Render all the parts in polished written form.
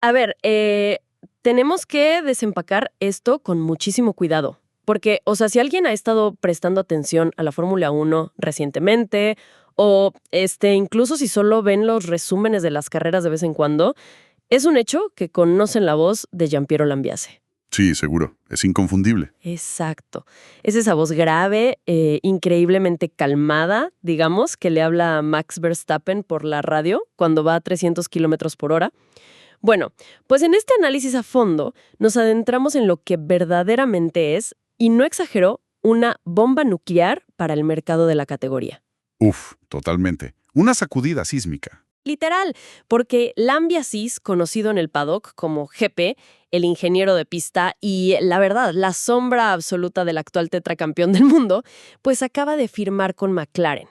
A ver, tenemos que desempacar esto con muchísimo cuidado. Porque, o sea, si alguien ha estado prestando atención a la Fórmula 1 recientemente, o incluso si solo ven los resúmenes de las carreras de vez en cuando, es un hecho que conocen la voz de Giampiero Lambiase. Sí, seguro. Es inconfundible. Exacto. Es esa voz grave, increíblemente calmada, digamos, que le habla a Max Verstappen por la radio cuando va a 300 kilómetros por hora. Bueno, pues en este análisis a fondo nos adentramos en lo que verdaderamente es, y no exagero, una bomba nuclear para el mercado de la categoría. Uf, totalmente. Una sacudida sísmica. Literal, porque Lambiasis, conocido en el paddock como GP, el ingeniero de pista y, la verdad, la sombra absoluta del actual tetracampeón del mundo, pues acaba de firmar con McLaren.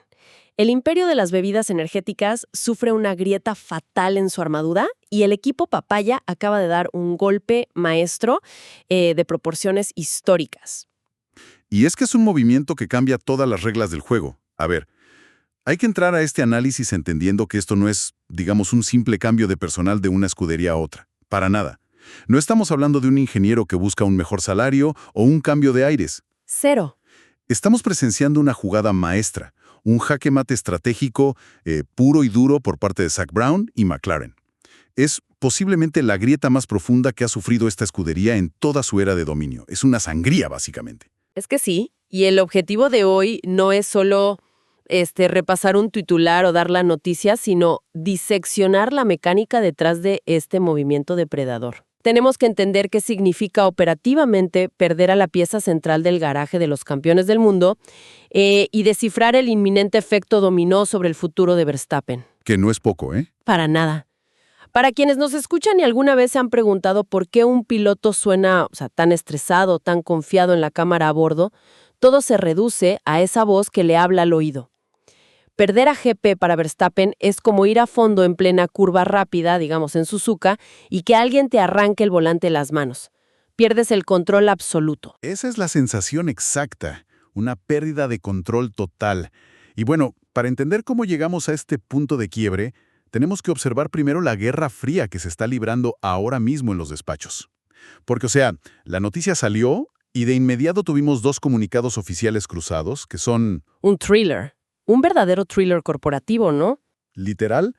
El imperio de las bebidas energéticas sufre una grieta fatal en su armadura y el equipo Papaya acaba de dar un golpe maestro de proporciones históricas. Y es que es un movimiento que cambia todas las reglas del juego. A ver, hay que entrar a este análisis entendiendo que esto no es, digamos, un simple cambio de personal de una escudería a otra. Para nada. No estamos hablando de un ingeniero que busca un mejor salario o un cambio de aires. Cero. Estamos presenciando una jugada maestra, un jaque mate estratégico puro y duro por parte de Zak Brown y McLaren. Es posiblemente la grieta más profunda que ha sufrido esta escudería en toda su era de dominio. Es una sangría, básicamente. Es que sí, y el objetivo de hoy no es solo repasar un titular o dar la noticia, sino diseccionar la mecánica detrás de este movimiento depredador. Tenemos que entender qué significa operativamente perder a la pieza central del garaje de los campeones del mundo y descifrar el inminente efecto dominó sobre el futuro de Verstappen. Que no es poco, ¿eh? Para nada. Para quienes nos escuchan y alguna vez se han preguntado por qué un piloto suena, tan estresado, tan confiado en la cámara a bordo, todo se reduce a esa voz que le habla al oído. Perder a GP para Verstappen es como ir a fondo en plena curva rápida, digamos en Suzuka, y que alguien te arranque el volante de las manos. Pierdes el control absoluto. Esa es la sensación exacta, una pérdida de control total. Y bueno, para entender cómo llegamos a este punto de quiebre, tenemos que observar primero la guerra fría que se está librando ahora mismo en los despachos. Porque, la noticia salió y de inmediato tuvimos dos comunicados oficiales cruzados, que son... Un thriller. Un verdadero thriller corporativo, ¿no? Literal,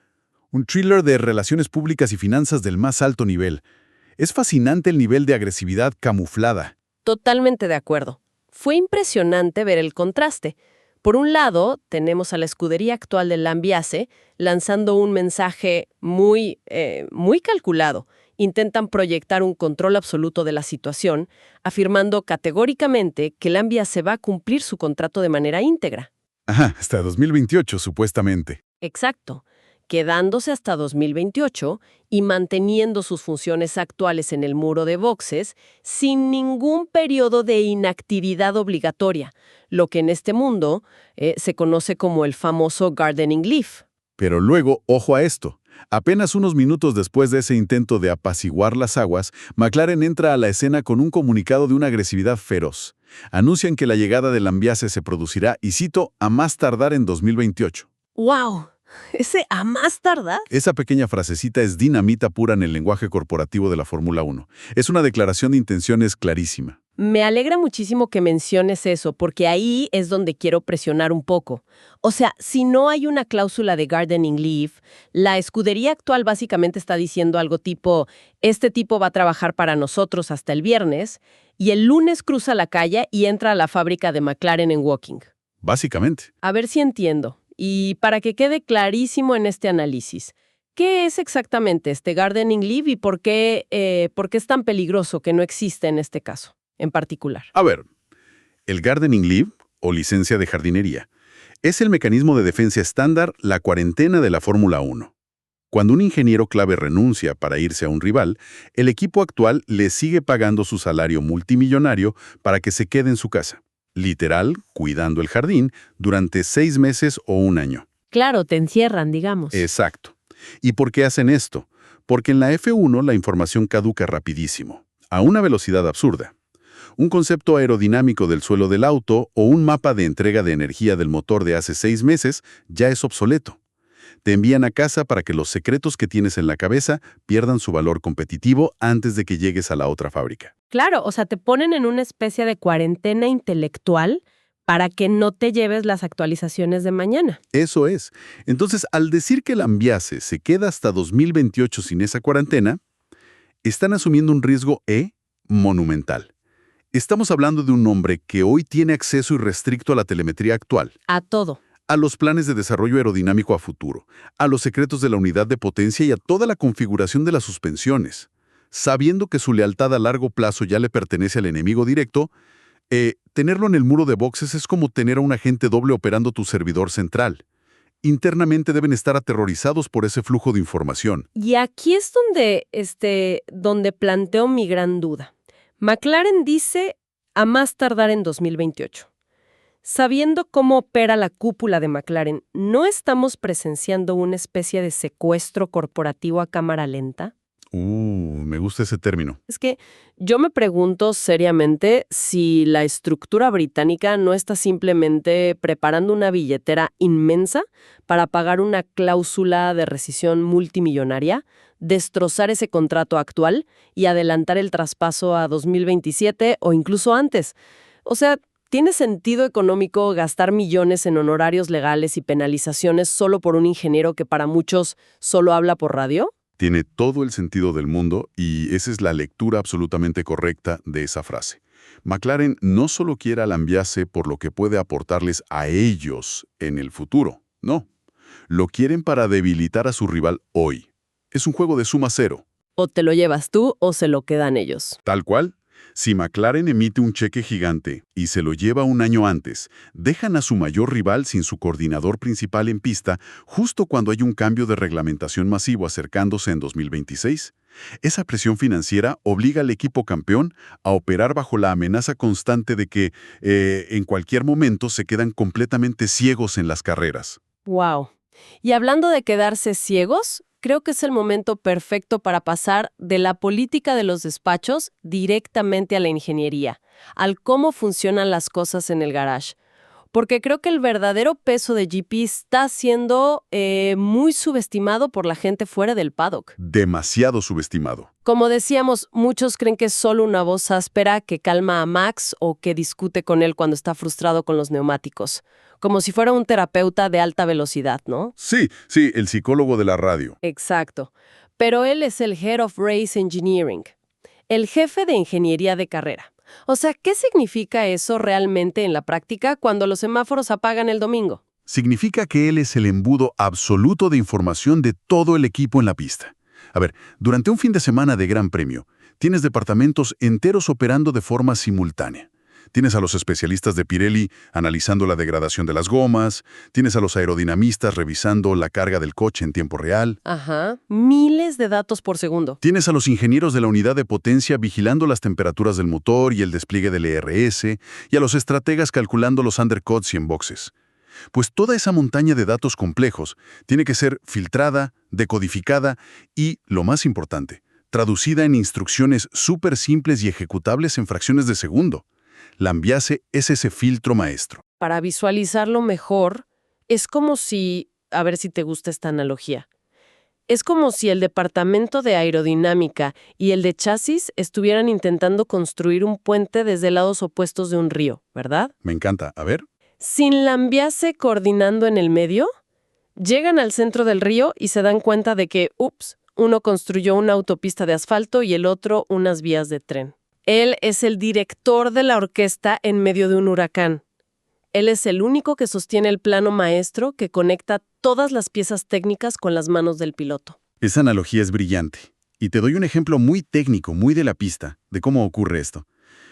un thriller de relaciones públicas y finanzas del más alto nivel. Es fascinante el nivel de agresividad camuflada. Totalmente de acuerdo. Fue impresionante ver el contraste. Por un lado, tenemos a la escudería actual de Lambiase lanzando un mensaje muy calculado. Intentan proyectar un control absoluto de la situación, afirmando categóricamente que Lambiase va a cumplir su contrato de manera íntegra. Ajá, hasta 2028, supuestamente. Exacto, quedándose hasta 2028 y manteniendo sus funciones actuales en el muro de boxes sin ningún periodo de inactividad obligatoria, lo que en este mundo se conoce como el famoso gardening leave. Pero luego, ojo a esto. Apenas unos minutos después de ese intento de apaciguar las aguas, McLaren entra a la escena con un comunicado de una agresividad feroz. Anuncian que la llegada de Lambiase se producirá, y cito, a más tardar en 2028. ¡Wow! ¿Ese a más tardar? Esa pequeña frasecita es dinamita pura en el lenguaje corporativo de la Fórmula 1. Es una declaración de intenciones clarísima. Me alegra muchísimo que menciones eso, porque ahí es donde quiero presionar un poco. Si no hay una cláusula de gardening leave, la escudería actual básicamente está diciendo algo tipo, este tipo va a trabajar para nosotros hasta el viernes, y el lunes cruza la calle y entra a la fábrica de McLaren en Woking. Básicamente. A ver si entiendo. Y para que quede clarísimo en este análisis, ¿qué es exactamente este gardening leave y por qué es tan peligroso que no existe en este caso en particular? A ver, el gardening leave, o licencia de jardinería, es el mecanismo de defensa estándar, la cuarentena de la Fórmula 1. Cuando un ingeniero clave renuncia para irse a un rival, el equipo actual le sigue pagando su salario multimillonario para que se quede en su casa. Literal, cuidando el jardín durante 6 meses o un año. Claro, te encierran, digamos. Exacto. ¿Y por qué hacen esto? Porque en la F1 la información caduca rapidísimo, a una velocidad absurda. Un concepto aerodinámico del suelo del auto o un mapa de entrega de energía del motor de hace 6 meses ya es obsoleto. Te envían a casa para que los secretos que tienes en la cabeza pierdan su valor competitivo antes de que llegues a la otra fábrica. Claro, o sea, te ponen en una especie de cuarentena intelectual para que no te lleves las actualizaciones de mañana. Eso es. Entonces, al decir que el Ambiase se queda hasta 2028 sin esa cuarentena, están asumiendo un riesgo monumental. Estamos hablando de un hombre que hoy tiene acceso irrestricto a la telemetría actual, A todo. a los planes de desarrollo aerodinámico a futuro, a los secretos de la unidad de potencia y a toda la configuración de las suspensiones. Sabiendo que su lealtad a largo plazo ya le pertenece al enemigo directo, tenerlo en el muro de boxes es como tener a un agente doble operando tu servidor central. Internamente deben estar aterrorizados por ese flujo de información. Y aquí es donde planteo mi gran duda. McLaren dice a más tardar en 2028. Sabiendo cómo opera la cúpula de McLaren, ¿no estamos presenciando una especie de secuestro corporativo a cámara lenta? Me gusta ese término. Es que yo me pregunto seriamente si la estructura británica no está simplemente preparando una billetera inmensa para pagar una cláusula de rescisión multimillonaria, destrozar ese contrato actual y adelantar el traspaso a 2027 o incluso antes. O sea, ¿tiene sentido económico gastar millones en honorarios legales y penalizaciones solo por un ingeniero que para muchos solo habla por radio? Tiene todo el sentido del mundo y esa es la lectura absolutamente correcta de esa frase. McLaren no solo quiere al Ambiase por lo que puede aportarles a ellos en el futuro, no. Lo quieren para debilitar a su rival hoy. Es un juego de suma cero. O te lo llevas tú o se lo quedan ellos. Tal cual. Si McLaren emite un cheque gigante y se lo lleva un año antes, dejan a su mayor rival sin su coordinador principal en pista justo cuando hay un cambio de reglamentación masivo acercándose en 2026. Esa presión financiera obliga al equipo campeón a operar bajo la amenaza constante de que en cualquier momento se quedan completamente ciegos en las carreras. Wow. Y hablando de quedarse ciegos, creo que es el momento perfecto para pasar de la política de los despachos directamente a la ingeniería, al cómo funcionan las cosas en el garage. Porque creo que el verdadero peso de GP está siendo muy subestimado por la gente fuera del paddock. Demasiado subestimado. Como decíamos, muchos creen que es solo una voz áspera que calma a Max o que discute con él cuando está frustrado con los neumáticos. Como si fuera un terapeuta de alta velocidad, ¿no? Sí, el psicólogo de la radio. Exacto. Pero él es el Head of Race Engineering, el jefe de ingeniería de carrera. O sea, ¿qué significa eso realmente en la práctica cuando los semáforos apagan el domingo? Significa que él es el embudo absoluto de información de todo el equipo en la pista. A ver, durante un fin de semana de Gran Premio, tienes departamentos enteros operando de forma simultánea. Tienes a los especialistas de Pirelli analizando la degradación de las gomas, tienes a los aerodinamistas revisando la carga del coche en tiempo real. Ajá, miles de datos por segundo. Tienes a los ingenieros de la unidad de potencia vigilando las temperaturas del motor y el despliegue del ERS, y a los estrategas calculando los undercuts y en boxes. Pues toda esa montaña de datos complejos tiene que ser filtrada, decodificada y, lo más importante, traducida en instrucciones súper simples y ejecutables en fracciones de segundo. La Ambiase es ese filtro maestro. Para visualizarlo mejor, es como si, a ver si te gusta esta analogía, es como si el departamento de aerodinámica y el de chasis estuvieran intentando construir un puente desde lados opuestos de un río, ¿verdad? Me encanta. A ver. Sin la Ambiase coordinando en el medio, llegan al centro del río y se dan cuenta de que, uno construyó una autopista de asfalto y el otro unas vías de tren. Él es el director de la orquesta en medio de un huracán. Él es el único que sostiene el plano maestro que conecta todas las piezas técnicas con las manos del piloto. Esa analogía es brillante. Y te doy un ejemplo muy técnico, muy de la pista, de cómo ocurre esto.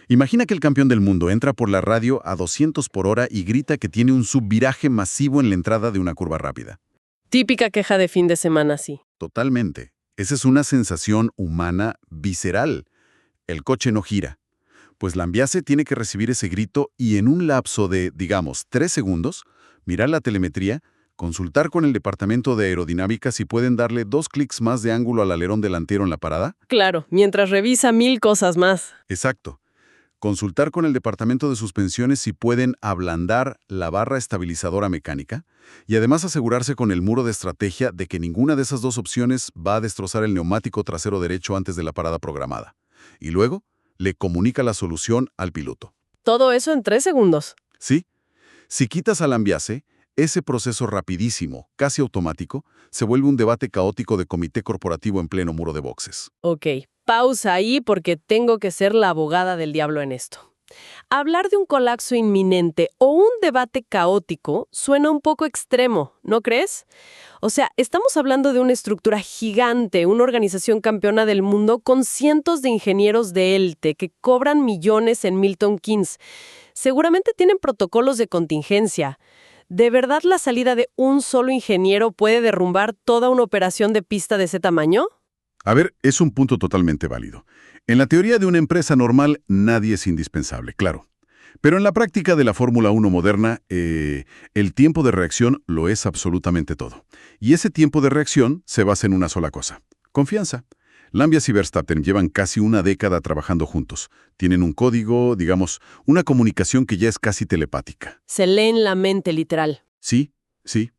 Imagina que el campeón del mundo entra por la radio a 200 por hora y grita que tiene un subviraje masivo en la entrada de una curva rápida. Típica queja de fin de semana, sí. Totalmente. Esa es una sensación humana visceral. El coche no gira. Pues la Ambiase tiene que recibir ese grito y en un lapso de, digamos, 3 segundos, mirar la telemetría, consultar con el departamento de aerodinámica si pueden darle 2 clics más de ángulo al alerón delantero en la parada. Claro, mientras revisa 1000 cosas más. Exacto. Consultar con el departamento de suspensiones si pueden ablandar la barra estabilizadora mecánica y además asegurarse con el muro de estrategia de que ninguna de esas dos opciones va a destrozar el neumático trasero derecho antes de la parada programada. Y luego, le comunica la solución al piloto. Todo eso en 3 segundos. Sí, si quitas al Lambiase, ese proceso rapidísimo, casi automático, se vuelve un debate caótico de comité corporativo en pleno muro de boxes. Ok, pausa ahí porque tengo que ser la abogada del diablo en esto. Hablar de un colapso inminente o un debate caótico suena un poco extremo, ¿no crees? O sea, estamos hablando de una estructura gigante, una organización campeona del mundo con cientos de ingenieros de élite que cobran millones en Milton Keynes. Seguramente tienen protocolos de contingencia. ¿De verdad la salida de un solo ingeniero puede derrumbar toda una operación de pista de ese tamaño? A ver, es un punto totalmente válido. En la teoría de una empresa normal, nadie es indispensable, claro. Pero en la práctica de la Fórmula 1 moderna, el tiempo de reacción lo es absolutamente todo. Y ese tiempo de reacción se basa en una sola cosa: confianza. Lambiase y Verstappen llevan casi una década trabajando juntos. Tienen un código, digamos, una comunicación que ya es casi telepática. Se leen la mente, literal. Sí, sí.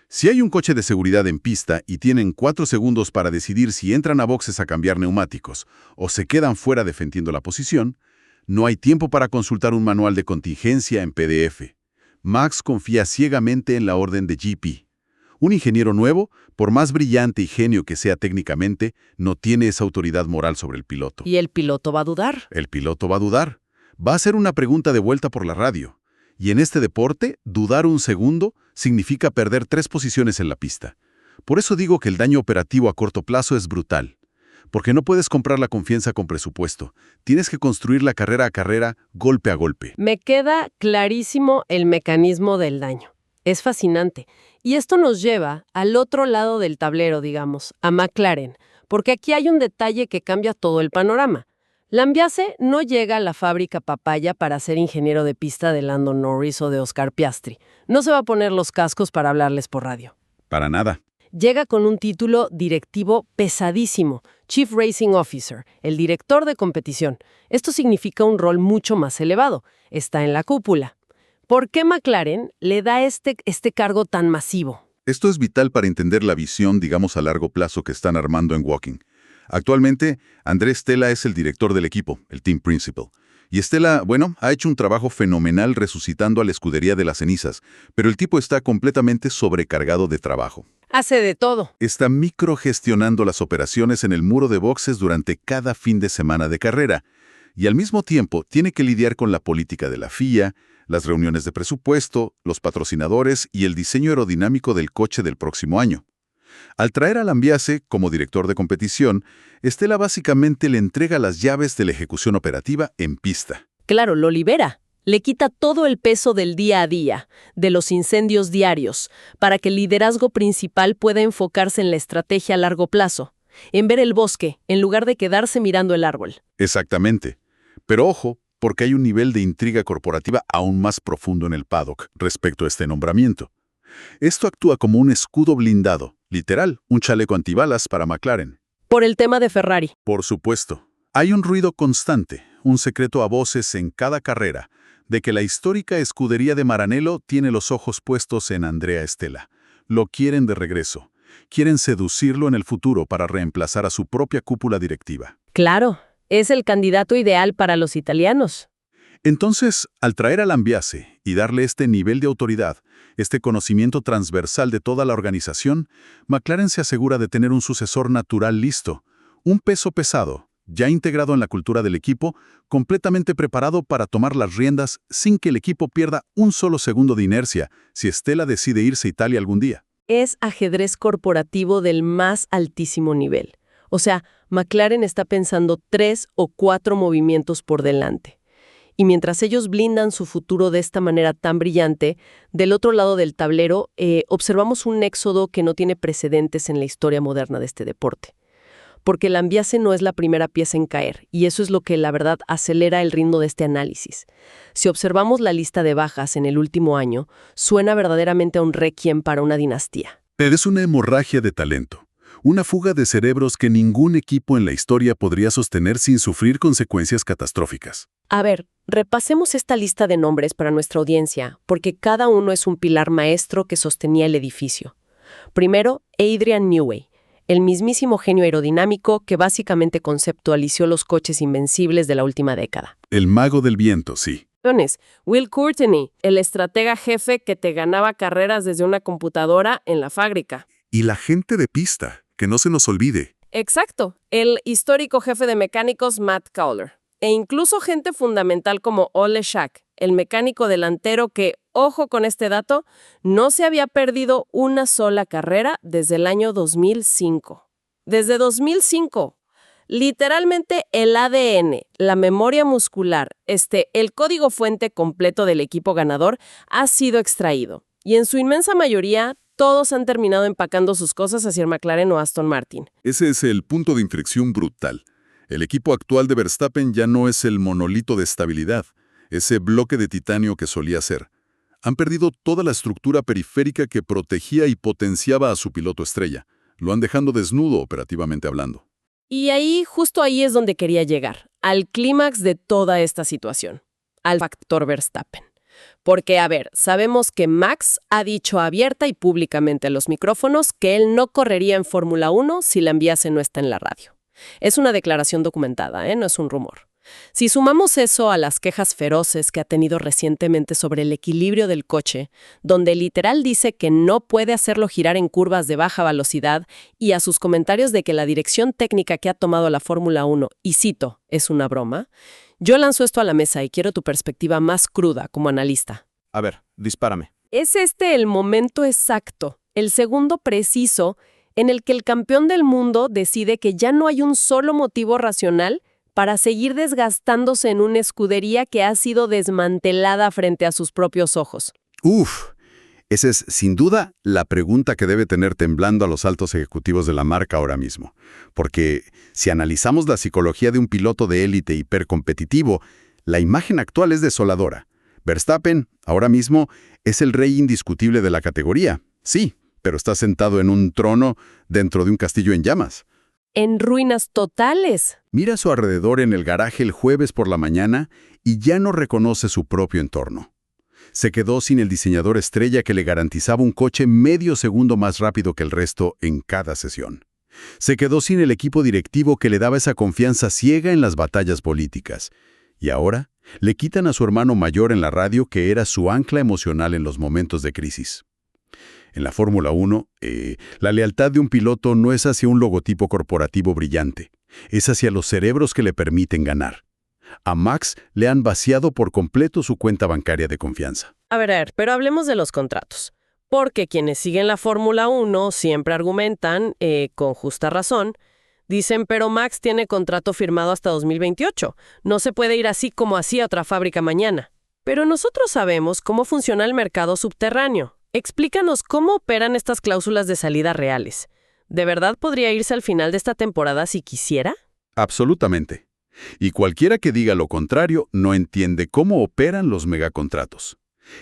Si hay un coche de seguridad en pista y tienen 4 segundos para decidir si entran a boxes a cambiar neumáticos o se quedan fuera defendiendo la posición, no hay tiempo para consultar un manual de contingencia en PDF. Max confía ciegamente en la orden de GP. Un ingeniero nuevo, por más brillante y genio que sea técnicamente, no tiene esa autoridad moral sobre el piloto. Y el piloto va a dudar. El piloto va a dudar. Va a hacer una pregunta de vuelta por la radio. Y en este deporte, dudar un segundo significa perder 3 posiciones en la pista. Por eso digo que el daño operativo a corto plazo es brutal. Porque no puedes comprar la confianza con presupuesto. Tienes que construir la carrera a carrera, golpe a golpe. Me queda clarísimo el mecanismo del daño. Es fascinante. Y esto nos lleva al otro lado del tablero, digamos, a McLaren, porque aquí hay un detalle que cambia todo el panorama. Lambiase no llega a la fábrica Papaya para ser ingeniero de pista de Lando Norris o de Oscar Piastri. No se va a poner los cascos para hablarles por radio. Para nada. Llega con un título directivo pesadísimo, Chief Racing Officer, el director de competición. Esto significa un rol mucho más elevado. Está en la cúpula. ¿Por qué McLaren le da este cargo tan masivo? Esto es vital para entender la visión, digamos, a largo plazo que están armando en Woking. Actualmente, Andrés Stella es el director del equipo, el team principal. Y Stella, bueno, ha hecho un trabajo fenomenal resucitando a la escudería de las cenizas, pero el tipo está completamente sobrecargado de trabajo. Hace de todo. Está microgestionando las operaciones en el muro de boxes durante cada fin de semana de carrera. Y al mismo tiempo tiene que lidiar con la política de la FIA, las reuniones de presupuesto, los patrocinadores y el diseño aerodinámico del coche del próximo año. Al traer a Lambiase como director de competición, Stella básicamente le entrega las llaves de la ejecución operativa en pista. Claro, lo libera. Le quita todo el peso del día a día, de los incendios diarios, para que el liderazgo principal pueda enfocarse en la estrategia a largo plazo, en ver el bosque, en lugar de quedarse mirando el árbol. Exactamente. Pero ojo, porque hay un nivel de intriga corporativa aún más profundo en el paddock respecto a este nombramiento. Esto actúa como un escudo blindado, literal, un chaleco antibalas para McLaren. Por el tema de Ferrari. Por supuesto. Hay un ruido constante, un secreto a voces en cada carrera, de que la histórica escudería de Maranello tiene los ojos puestos en Andrea Stella. Lo quieren de regreso. Quieren seducirlo en el futuro para reemplazar a su propia cúpula directiva. Claro, es el candidato ideal para los italianos. Entonces, al traer a Lambiase y darle este nivel de autoridad, este conocimiento transversal de toda la organización, McLaren se asegura de tener un sucesor natural listo, un peso pesado, ya integrado en la cultura del equipo, completamente preparado para tomar las riendas sin que el equipo pierda un solo segundo de inercia si Stella decide irse a Italia algún día. Es ajedrez corporativo del más altísimo nivel. O sea, McLaren está pensando 3 o 4 movimientos por delante. Y mientras ellos blindan su futuro de esta manera tan brillante, del otro lado del tablero observamos un éxodo que no tiene precedentes en la historia moderna de este deporte. Porque Lambiase no es la primera pieza en caer, y eso es lo que, la verdad, acelera el ritmo de este análisis. Si observamos la lista de bajas en el último año, suena verdaderamente a un requiem para una dinastía. Es una hemorragia de talento. Una fuga de cerebros que ningún equipo en la historia podría sostener sin sufrir consecuencias catastróficas. A ver, repasemos esta lista de nombres para nuestra audiencia, porque cada uno es un pilar maestro que sostenía el edificio. Primero, Adrian Newey, el mismísimo genio aerodinámico que básicamente conceptualizó los coches invencibles de la última década. El mago del viento, sí. Will Courtney, el estratega jefe que te ganaba carreras desde una computadora en la fábrica. Y la gente de pista, que no se nos olvide. Exacto, el histórico jefe de mecánicos Matt Cowler. E incluso gente fundamental como Ole Schack, el mecánico delantero que, ojo con este dato, no se había perdido una sola carrera desde el año 2005. Desde 2005. Literalmente el ADN, la memoria muscular, el código fuente completo del equipo ganador ha sido extraído. Y en su inmensa mayoría, todos han terminado empacando sus cosas hacia el McLaren o Aston Martin. Ese es el punto de inflexión brutal. El equipo actual de Verstappen ya no es el monolito de estabilidad, ese bloque de titanio que solía ser. Han perdido toda la estructura periférica que protegía y potenciaba a su piloto estrella. Lo han dejado desnudo operativamente hablando. Y justo ahí es donde quería llegar, al clímax de toda esta situación, al factor Verstappen. Porque, a ver, sabemos que Max ha dicho abierta y públicamente a los micrófonos que él no correría en Fórmula 1 si la enviase no está en la radio. Es una declaración documentada, no es un rumor. Si sumamos eso a las quejas feroces que ha tenido recientemente sobre el equilibrio del coche, donde literal dice que no puede hacerlo girar en curvas de baja velocidad, y a sus comentarios de que la dirección técnica que ha tomado la Fórmula 1, y cito, es una broma, yo lanzo esto a la mesa y quiero tu perspectiva más cruda como analista. A ver, dispárame. ¿Es este el momento exacto, el segundo preciso, en el que el campeón del mundo decide que ya no hay un solo motivo racional para seguir desgastándose en una escudería que ha sido desmantelada frente a sus propios ojos? Esa es, sin duda, la pregunta que debe tener temblando a los altos ejecutivos de la marca ahora mismo. Porque si analizamos la psicología de un piloto de élite hipercompetitivo, la imagen actual es desoladora. Verstappen, ahora mismo, es el rey indiscutible de la categoría. Sí, pero está sentado en un trono dentro de un castillo en llamas. En ruinas totales. Mira a su alrededor en el garaje el jueves por la mañana y ya no reconoce su propio entorno. Se quedó sin el diseñador estrella que le garantizaba un coche medio segundo más rápido que el resto en cada sesión. Se quedó sin el equipo directivo que le daba esa confianza ciega en las batallas políticas. Y ahora le quitan a su hermano mayor en la radio que era su ancla emocional en los momentos de crisis. En la Fórmula 1, la lealtad de un piloto no es hacia un logotipo corporativo brillante, es hacia los cerebros que le permiten ganar. A Max le han vaciado por completo su cuenta bancaria de confianza. A ver, pero hablemos de los contratos. Porque quienes siguen la Fórmula 1 siempre argumentan, con justa razón, dicen, pero Max tiene contrato firmado hasta 2028. No se puede ir así como así a otra fábrica mañana. Pero nosotros sabemos cómo funciona el mercado subterráneo. Explícanos cómo operan estas cláusulas de salida reales. ¿De verdad podría irse al final de esta temporada si quisiera? Absolutamente. Y cualquiera que diga lo contrario no entiende cómo operan los megacontratos.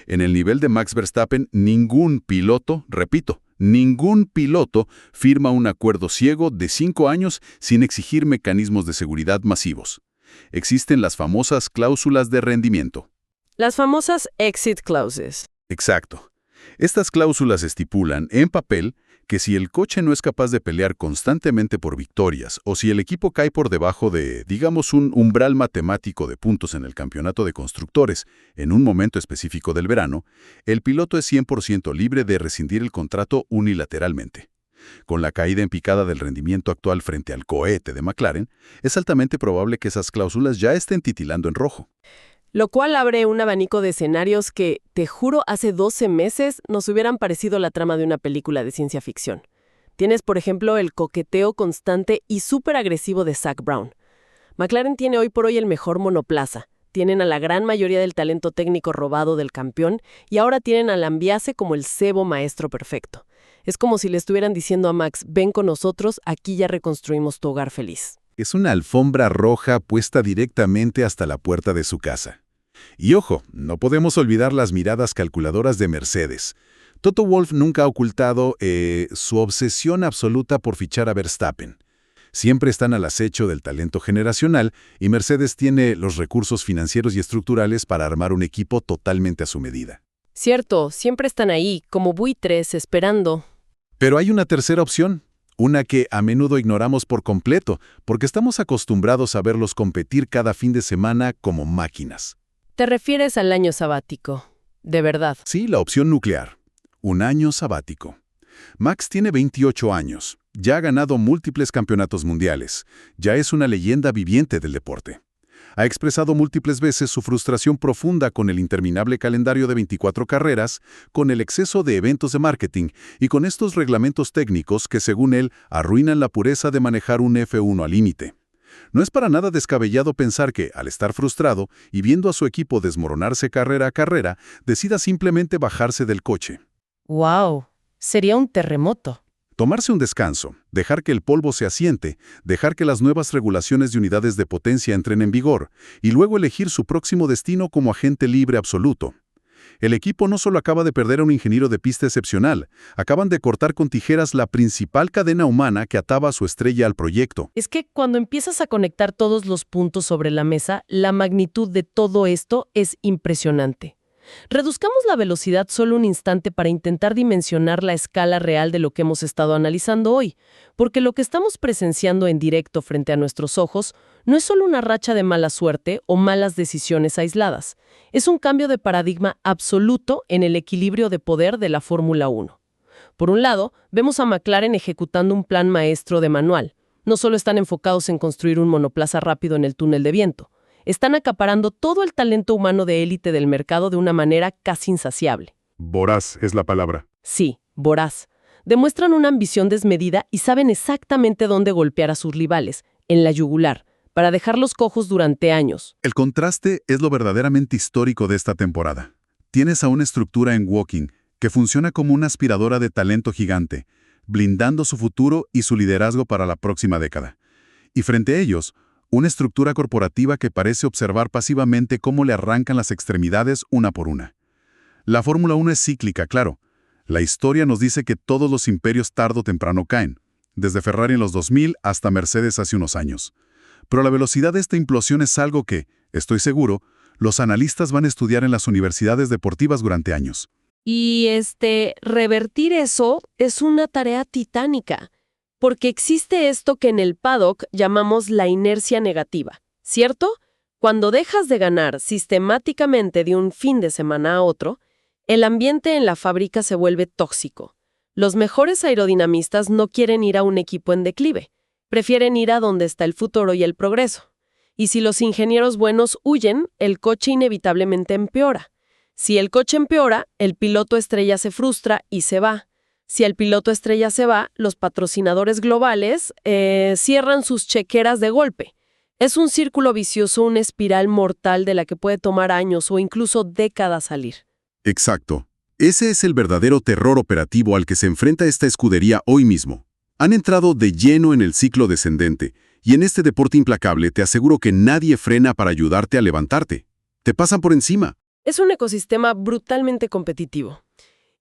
En el nivel de Max Verstappen, ningún piloto, repito, ningún piloto firma un acuerdo ciego de 5 años sin exigir mecanismos de seguridad masivos. Existen las famosas cláusulas de rendimiento. Las famosas exit clauses. Exacto. Estas cláusulas estipulan, en papel, que si el coche no es capaz de pelear constantemente por victorias o si el equipo cae por debajo de, digamos, un umbral matemático de puntos en el campeonato de constructores en un momento específico del verano, el piloto es 100% libre de rescindir el contrato unilateralmente. Con la caída en picada del rendimiento actual frente al cohete de McLaren, es altamente probable que esas cláusulas ya estén titilando en rojo. Lo cual abre un abanico de escenarios que, te juro, hace 12 meses nos hubieran parecido la trama de una película de ciencia ficción. Tienes, por ejemplo, el coqueteo constante y súper agresivo de Zak Brown. McLaren tiene hoy por hoy el mejor monoplaza. Tienen a la gran mayoría del talento técnico robado del campeón y ahora tienen a Lambiase como el cebo maestro perfecto. Es como si le estuvieran diciendo a Max, ven con nosotros, aquí ya reconstruimos tu hogar feliz. Es una alfombra roja puesta directamente hasta la puerta de su casa. Y ojo, no podemos olvidar las miradas calculadoras de Mercedes. Toto Wolff nunca ha ocultado su obsesión absoluta por fichar a Verstappen. Siempre están al acecho del talento generacional y Mercedes tiene los recursos financieros y estructurales para armar un equipo totalmente a su medida. Cierto, siempre están ahí, como buitres, esperando. Pero hay una tercera opción, una que a menudo ignoramos por completo, porque estamos acostumbrados a verlos competir cada fin de semana como máquinas. Te refieres al año sabático. De verdad. Sí, la opción nuclear. Un año sabático. Max tiene 28 años, ya ha ganado múltiples campeonatos mundiales, ya es una leyenda viviente del deporte. Ha expresado múltiples veces su frustración profunda con el interminable calendario de 24 carreras, con el exceso de eventos de marketing y con estos reglamentos técnicos que, según él, arruinan la pureza de manejar un F1 al límite. No es para nada descabellado pensar que, al estar frustrado y viendo a su equipo desmoronarse carrera a carrera, decida simplemente bajarse del coche. ¡Wow! Sería un terremoto. Tomarse un descanso, dejar que el polvo se asiente, dejar que las nuevas regulaciones de unidades de potencia entren en vigor, y luego elegir su próximo destino como agente libre absoluto. El equipo no solo acaba de perder a un ingeniero de pista excepcional, acaban de cortar con tijeras la principal cadena humana que ataba a su estrella al proyecto. Es que cuando empiezas a conectar todos los puntos sobre la mesa, la magnitud de todo esto es impresionante. Reduzcamos la velocidad solo un instante para intentar dimensionar la escala real de lo que hemos estado analizando hoy, porque lo que estamos presenciando en directo frente a nuestros ojos no es solo una racha de mala suerte o malas decisiones aisladas, es un cambio de paradigma absoluto en el equilibrio de poder de la Fórmula 1. Por un lado, vemos a McLaren ejecutando un plan maestro de manual. No solo están enfocados en construir un monoplaza rápido en el túnel de viento, están acaparando todo el talento humano de élite del mercado de una manera casi insaciable. Voraz es la palabra. Sí, voraz. Demuestran una ambición desmedida y saben exactamente dónde golpear a sus rivales, en la yugular, para dejarlos cojos durante años. El contraste es lo verdaderamente histórico de esta temporada. Tienes a una estructura en Woking que funciona como una aspiradora de talento gigante, blindando su futuro y su liderazgo para la próxima década. Y frente a ellos, una estructura corporativa que parece observar pasivamente cómo le arrancan las extremidades una por una. La Fórmula 1 es cíclica, claro. La historia nos dice que todos los imperios tarde o temprano caen, desde Ferrari en los 2000 hasta Mercedes hace unos años. Pero la velocidad de esta implosión es algo que, estoy seguro, los analistas van a estudiar en las universidades deportivas durante años. Y revertir eso es una tarea titánica, porque existe esto que en el paddock llamamos la inercia negativa, ¿cierto? Cuando dejas de ganar sistemáticamente de un fin de semana a otro, el ambiente en la fábrica se vuelve tóxico. Los mejores aerodinamistas no quieren ir a un equipo en declive, prefieren ir a donde está el futuro y el progreso. Y si los ingenieros buenos huyen, el coche inevitablemente empeora. Si el coche empeora, el piloto estrella se frustra y se va. Si el piloto estrella se va, los patrocinadores globales cierran sus chequeras de golpe. Es un círculo vicioso, una espiral mortal de la que puede tomar años o incluso décadas salir. Exacto. Ese es el verdadero terror operativo al que se enfrenta esta escudería hoy mismo. Han entrado de lleno en el ciclo descendente, y en este deporte implacable te aseguro que nadie frena para ayudarte a levantarte. Te pasan por encima. Es un ecosistema brutalmente competitivo.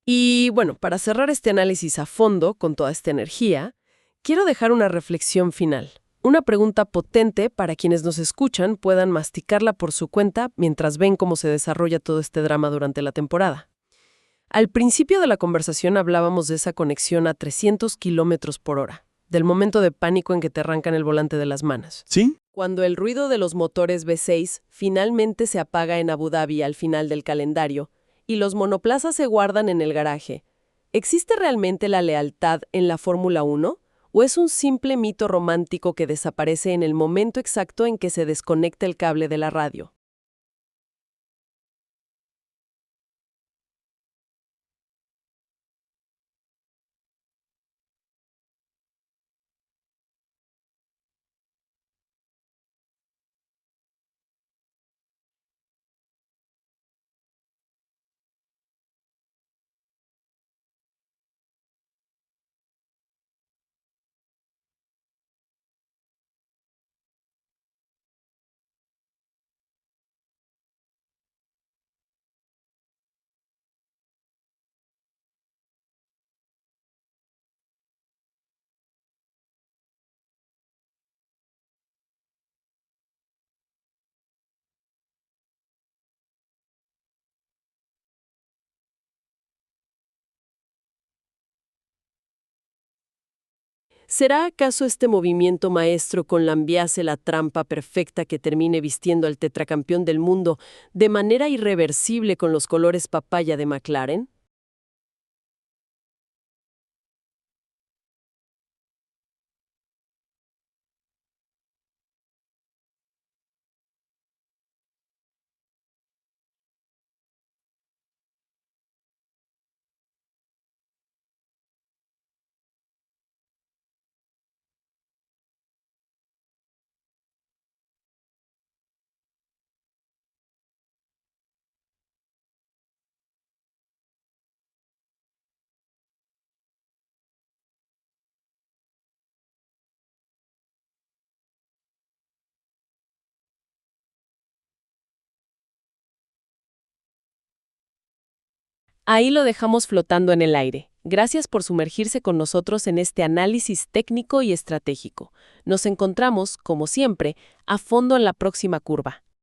Y bueno, para cerrar este análisis a fondo con toda esta energía, quiero dejar una reflexión final. Una pregunta potente para quienes nos escuchan puedan masticarla por su cuenta mientras ven cómo se desarrolla todo este drama durante la temporada. Al principio de la conversación hablábamos de esa conexión a 300 kilómetros por hora, del momento de pánico en que te arrancan el volante de las manos. ¿Sí? Cuando el ruido de los motores V6 finalmente se apaga en Abu Dhabi al final del calendario y los monoplazas se guardan en el garaje, ¿existe realmente la lealtad en la Fórmula 1? ¿O es un simple mito romántico que desaparece en el momento exacto en que se desconecta el cable de la radio? ¿Será acaso este movimiento maestro con Lambiase la trampa perfecta que termine vistiendo al tetracampeón del mundo de manera irreversible con los colores papaya de McLaren? Ahí lo dejamos flotando en el aire. Gracias por sumergirse con nosotros en este análisis técnico y estratégico. Nos encontramos, como siempre, a fondo en la próxima curva.